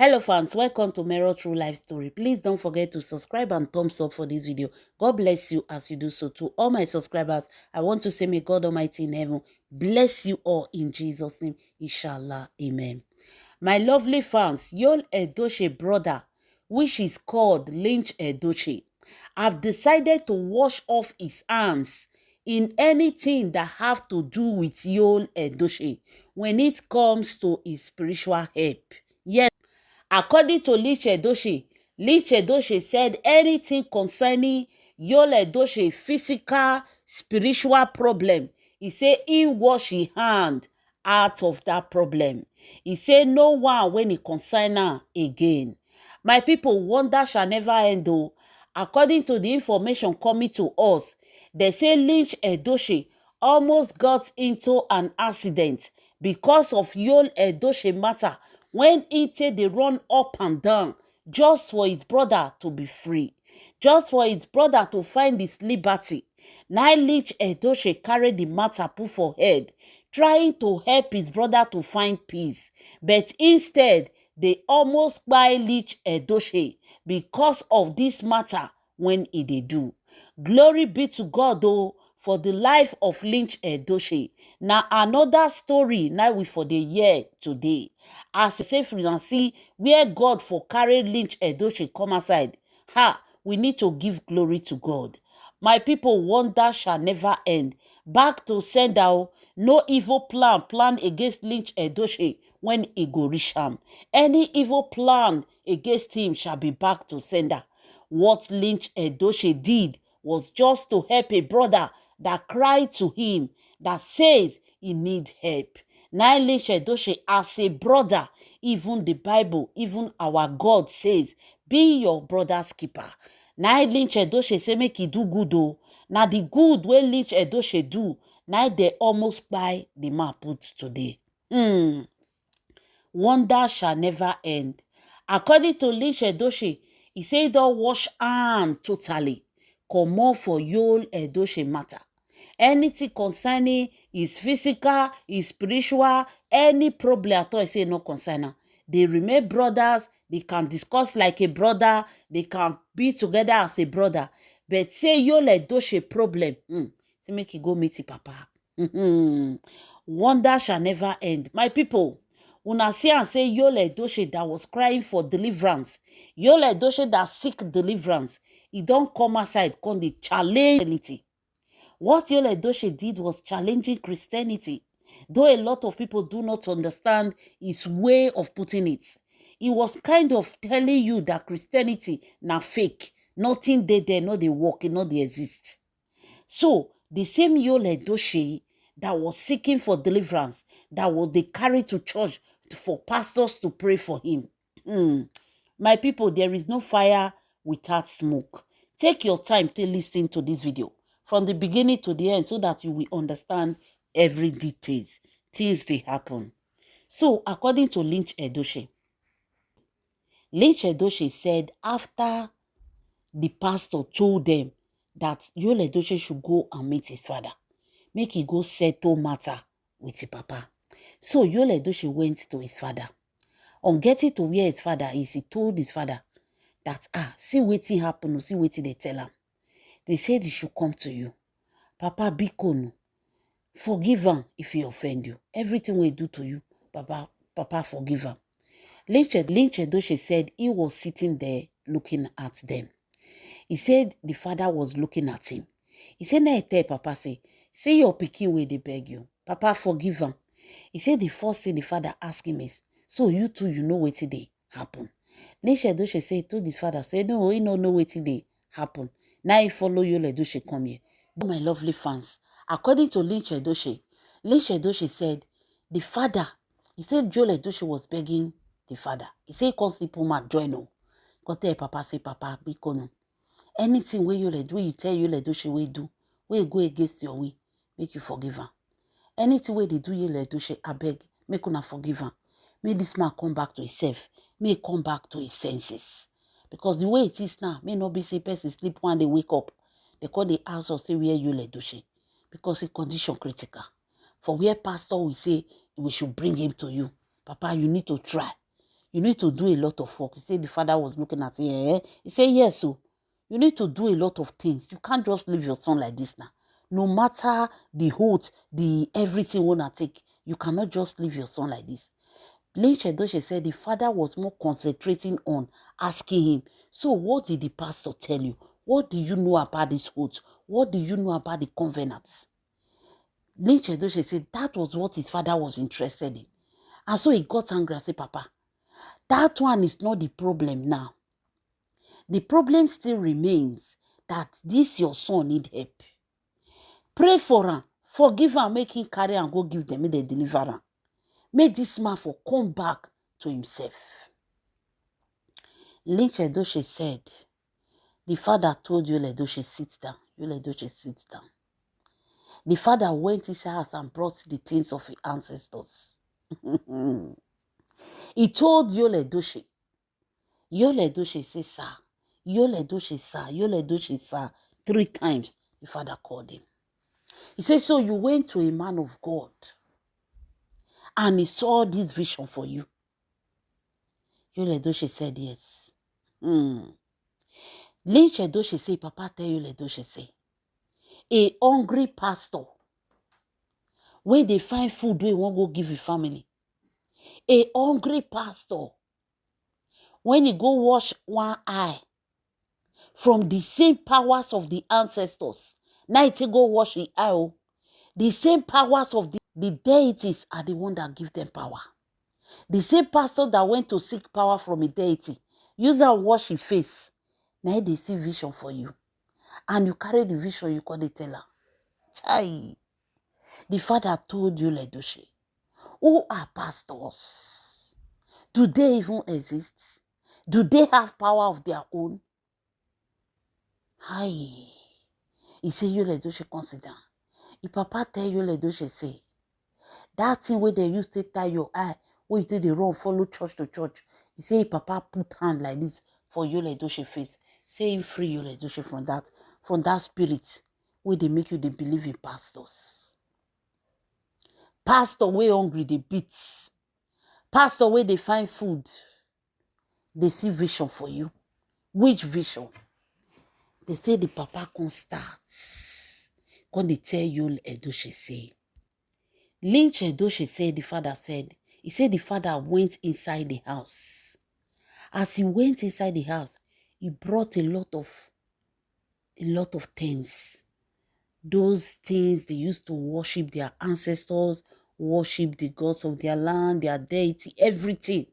Hello fans, welcome to Mirror True Life Story. Please don't forget to subscribe and thumbs up for this video. God bless you as you do so. To all my subscribers, I want to say may God Almighty in heaven bless you all in Jesus' name. Inshallah. Amen. My lovely fans, Yul Edochie brother, which is called Lynch Edochie, have decided to wash off his hands in anything that have to do with Yul Edochie when it comes to his spiritual help. Yes. According to Lynch Edochie said anything concerning Yul Edochie physical, spiritual problem, he said he wash his hand out of that problem. He said no one when he concern her again. My people, wonder shall never end though. According to the information coming to us, they say Lynch Edochie almost got into an accident because of Yul Edochie matter when he take dey run up and down just for his brother to be free, just for his brother to find his liberty. Na Lynch Edochie carry the matter put for head, trying to help his brother to find peace, but instead they almost buy Lynch Edochie because of this matter when he dey do. Glory be to God though for the life of Lynch Edochie. Na another story now we for the year today. As I say for see where God for carry Lynch Edochie come aside. We need to give glory to God. My people, wonder shall never end. Back to sender, no evil plan against Lynch Edochie when he go reach am. Any evil plan against him shall be back to sender. What Lynch Edochie did was just to help a brother that cried to him, that says he need help. Now Lynch Edochie as a brother, even the Bible, even our God says, be your brother's keeper. Now Lynch Edochie say make he do good though. Now the good wey Lynch Edochie do, now they almost buy the man put today. Wonder shall never end. According to Lynch Edochie, he say he don wash hand totally, comot for Yul Edochie matter. Anything concerning his physical, his spiritual, any problem at all, he say no concern am. They remain brothers, they can discuss like a brother, they can be together as a brother. But say Yul Edochie problem, say make he go meet his papa. Wonder shall never end. My people, una see and say Yul Edochie that was crying for deliverance, Yul Edochie that seek deliverance, he don't come aside, come dey challenge Christianity. What Yul Edochie did was challenging Christianity, though a lot of people do not understand his way of putting it. He was kind of telling you that Christianity na fake, nothing there, no dey work, no dey exist. So the same Yul Edochie that was seeking for deliverance, that was they carry to church for pastors to pray for him. My people, there is no fire without smoke. Take your time to listen to this video from the beginning to the end so that you will understand every details. Things they happen. So according to Lynch Edochie said after the pastor told them that Yul Edochie should go and meet his father, make he go settle matter with his papa. So Yul Edochie went to his father. On getting to where his father is, he told his father that, see wetin happen, see wetin they tell him. They said he should come to you. Papa biko, forgive him if he offend you. Everything we do to you, Papa forgive him. Lynch Edochie said he was sitting there looking at them. He said the father was looking at him. He said, "Na tell Papa say, see your pikin wey dey beg you. Papa forgive him." He said the first thing the father asked him is, "So you too, you know wetin dey happen?" Lynch Edochie said, he told his father, say, "No, he no know wetin dey happen. Now he follow Yul Edochie come here." My lovely fans, according to Lynch Edochie said the father, he said Yul Edochie was begging the father. He said he can't sleep home join no. Go tell Papa, say, "Papa, biko no. Anything wey you tell Yul Edochie wey do, wey go against your way, make you forgive him. Anything wey they do Yul Edochie, I beg, make una forgive him. May this man come back to himself. May he come back to his senses. Because the way it is now, may not be say person sleep one day wake up. They call the house or say where Yul Edochie. Because it's condition critical. For where pastor will say we should bring him to you. Papa, you need to try. You need to do a lot of work. He said the father was looking at him. He said, yes, so you need to do a lot of things. You can't just leave your son like this now. No matter the holt, the everything wanna take, you cannot just leave your son like this. Lynch Edochie said the father was more concentrating on asking him, so what did the pastor tell you? What do you know about this oath? What do you know about the covenants? Lynch Edochie said that was what his father was interested in. And so he got angry and said, Papa, that one is not the problem now. The problem still remains that this your son need help. Pray for him, forgive him, make him carry and go give them, make they deliver him. Make this man for come back to himself. Lynch Edochie said, the father told Yul Edochie, sit down. Yul Edochie, sit down. The father went inside house and brought the things of his ancestors. He told Yul Edochie. Yul Edochie said, sir. Yul Edochie, sir. Yul Edochie, sir. 3 times the father called him. He said, so you went to a man of God and he saw this vision for you. Yul Edochie said, yes. Lynch Edochie say, Papa tell Yul Edochie say, a hungry pastor, when they find food, they won't go give his family. A hungry pastor, when he go wash one eye from the same powers of the ancestors, now he go wash the eye. The same powers of the deities are the one that give them power. The same pastor that went to seek power from a deity, use and wash his face. Now they see vision for you. And you carry the vision, you call the teller. Chai. The father told Yul Edochie, who are pastors? Do they even exist? Do they have power of their own? Hi. He said, Yul Edochie, consider. If Papa tell Yul Edochie, say, that thing where they used to tie your eye, where you take the run, follow church to church. He say, Papa put hand like this for Yul Edochie face. Say him free Yul Edochie from that spirit where they make you they believe in pastors. Pastor way hungry, they beat. Pastor where they find food, they see vision for you. Which vision? They say the papa can start. When they tell Yul Edochie say. Lynch Edochie said the father said, he said the father went inside the house. As he went inside the house, he brought a lot of things. Those things they used to worship their ancestors, worship the gods of their land, their deity, everything.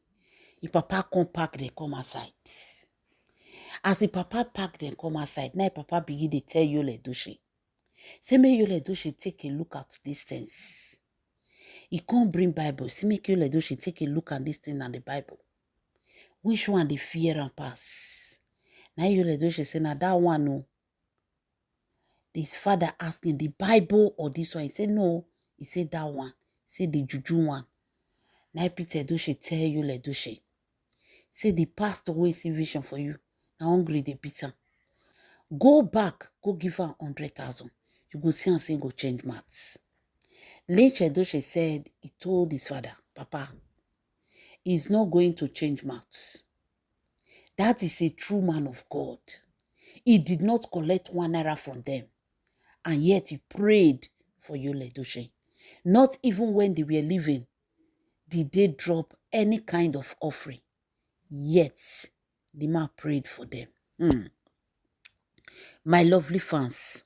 The papa come pack, they come outside. As the papa pack, them come outside, now papa begin to tell Yul Edochie. Say, make Yul Edochie take a look at these things. He can't bring Bible. Say, make Yul Edochie take a look at this thing and the Bible. Which one they fear and pass? Now Yul Edochie say, now that one, no. His father asking, the Bible or this one? He said, no. He said, that one. He said, the juju one. Now Peter Edochie tell Yul Edochie. Say, the pastor will see vision for you. Now hungry, they beat him. Go back, go give her 100,000. You go see and say, go change maths. Lynch Edochie said, he told his father, Papa, he's not going to change maths. That is a true man of God. He did not collect 1 naira from them. And yet he prayed for Yul Edochie. Not even when they were living did they drop any kind of offering. Yet the man prayed for them. My lovely fans,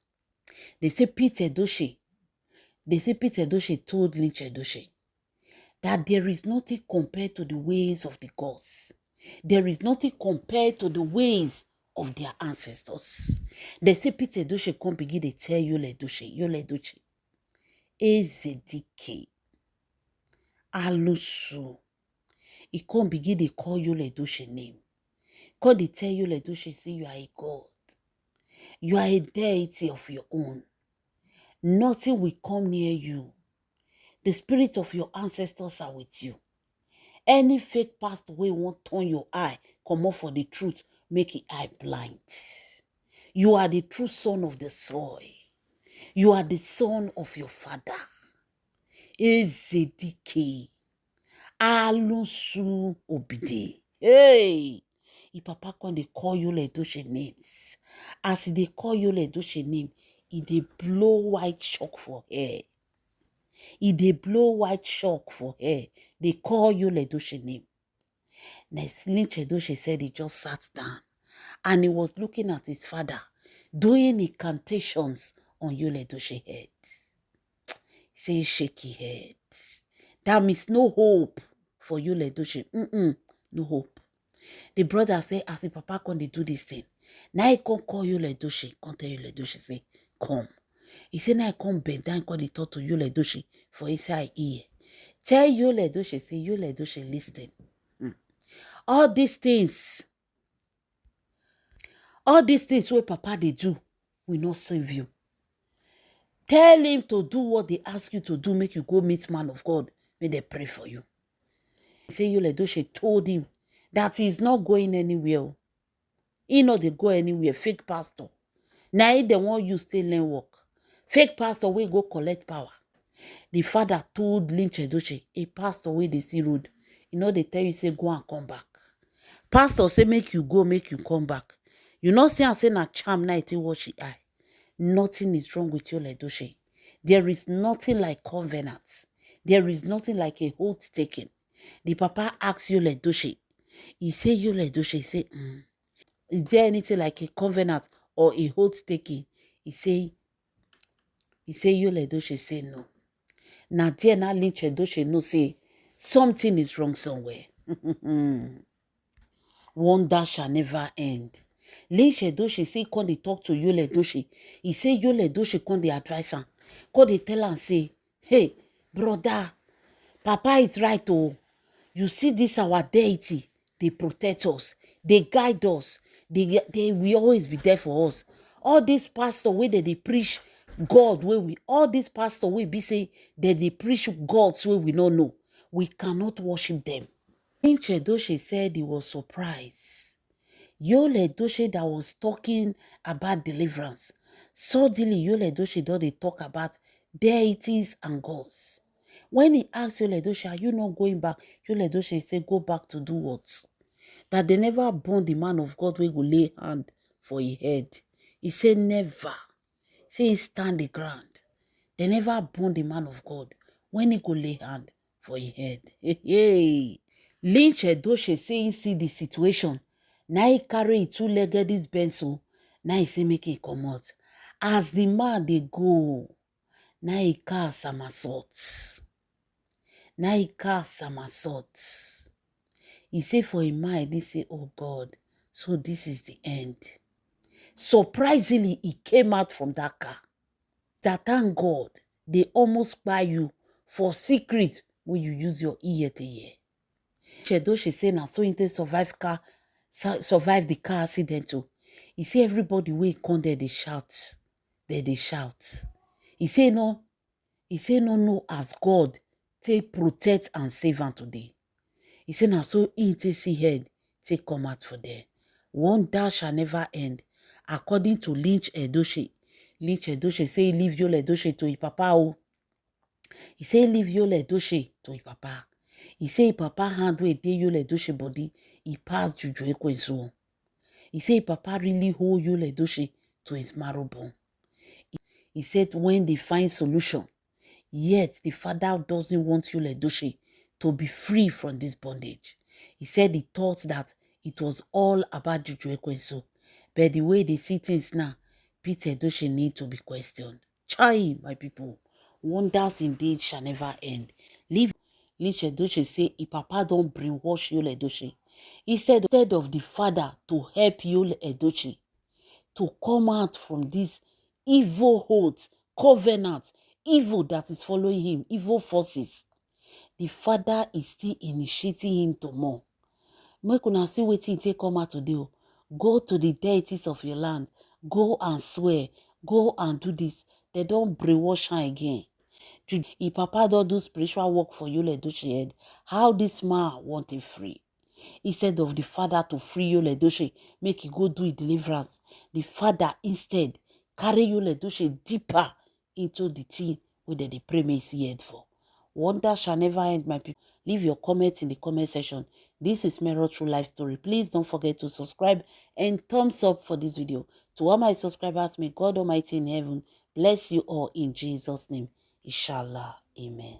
they say Peter Edochie told Lynch Edochie that there is nothing compared to the ways of the gods. There is nothing compared to the ways of their ancestors. They say Peter Edochie come begin to tell Yul Edochie, Ezedike, Alusu. He come begin to call Yul Edochie name. Come they tell Yul Edochie, say you are a god. You are a deity of your own. Nothing will come near you. The spirit of your ancestors are with you. Any fake past way won't turn your eye, come off for the truth, make your eye blind. You are the true son of the soil. You are the son of your father. Ezedike, Alusu Obide. Hey! If papa come dey call Yul Edochie names. As they call Yul Edochie name, they blow white chalk for hair. They blow white chalk for hair. They call Yul Edochie name. Next, Lynch Edochie said he just sat down and he was looking at his father doing incantations on Yul Edochie head. Say shaky head. That means no hope for Yul Edochie. No hope. The brother say, as the papa can they do this thing. Now he can call Yul Edochie. Come tell Yul Edochie, say, come. He say, now I come bend down, call the talk to Yul Edochie for inside ear. Tell Yul Edochie, say, Yul Edochie, listen. All these things where papa they do will not save you. Tell him to do what they ask you to do, make you go meet man of God, may they pray for you. Say Yul Edochie told him that he's not going anywhere. He not they go anywhere, fake pastor. Now he the one you still learn work. Fake pastor will go collect power. The father told Lynch Edochie, a pastor where they see road. You know they tell you say go and come back. Pastor say make you go, make you come back. You not say and say na charm night you watch it eye. Nothing is wrong with Yul Edochie. There is nothing like covenant. There is nothing like a oath taken. The papa asks Yul Edochie. He say Yul Edochie say, is there anything like a covenant or a oath taking? He say Yul Edochie say no. Now there now Lynch Edochie no say something is wrong somewhere. Wonder shall never end. Lynch Edochie say come dey talk to Yul Edochie. He say Yul Edochie come dey advise am. Come dey tell am say, hey, brother, papa is right oh. You see this our deity, they protect us, they guide us, they will always be there for us. All these pastors where they preach God, all these pastors will be say that they preach gods where we don't know. We cannot worship them. Lynch Edochie said he was surprised. Yul Edochie that was talking about deliverance. Suddenly Yul Edochie don't they talk about deities and gods. When he asked Yul Edochie, are you not going back? Yul Edochie said, go back to do what? That they never born the man of God where go lay hand for his head. He said, never. Say he stand the ground. They never born the man of God when he go lay hand for his head. Hey. Lynch Edochie say he see the situation. Now he carry two-legged this benzo. Now he say make it come out. As the man they go, now he cast somersaults. Now he cast somersaults. He say for his mind, he say, oh God, so this is the end. Surprisingly, he came out from that car. That thank God, they almost buy you for secret when you use your ear to hear. Edochie say na so inte survive the car accident too. He say everybody wey come there they shout. They shout. He say no know as God take protect and save am today. He say na so inte see head take come out for there. Wonder shall never end. According to Lynch Edochie. Lynch Edochie say he leave Yul Edochie to his papa. Oh. He say leave Yul Edochie to his papa. He say his papa hand wey dey Yul Edochie body, he pass Juju Ekwensu. He say his papa really hold Yul Edochie to his marrow bone. He said when they find solution, yet the father doesn't want Yul Edochie to be free from this bondage. He said he thought that it was all about Juju Ekwensu. But the way they see things now, Peter Edochie need to be questioned. Chai, my people, wonders indeed shall never end. Leave Lynch Edochie say if papa don't brainwash Yul Edochie. Instead of the father to help Yul Edochie to come out from this evil oath, covenant, evil that is following him, evil forces, the father is still initiating him to more. Make una see wetin take come out today. Go to the deities of your land. Go and swear. Go and do this. They don't brainwash her again. If papa don't do spiritual work for Yul Edochie head, how this man want him free? Instead of the father to free Yul Edochie, make he go do his deliverance, the father instead carry Yul Edochie deeper into the thing where they pray may see head for. Wonder shall never end, my people. Leave your comment in the comment section. This is Mero True Life Story. Please don't forget to subscribe and thumbs up for this video. To all my subscribers, may God Almighty in heaven bless you all in Jesus' name. Inshallah. Amen.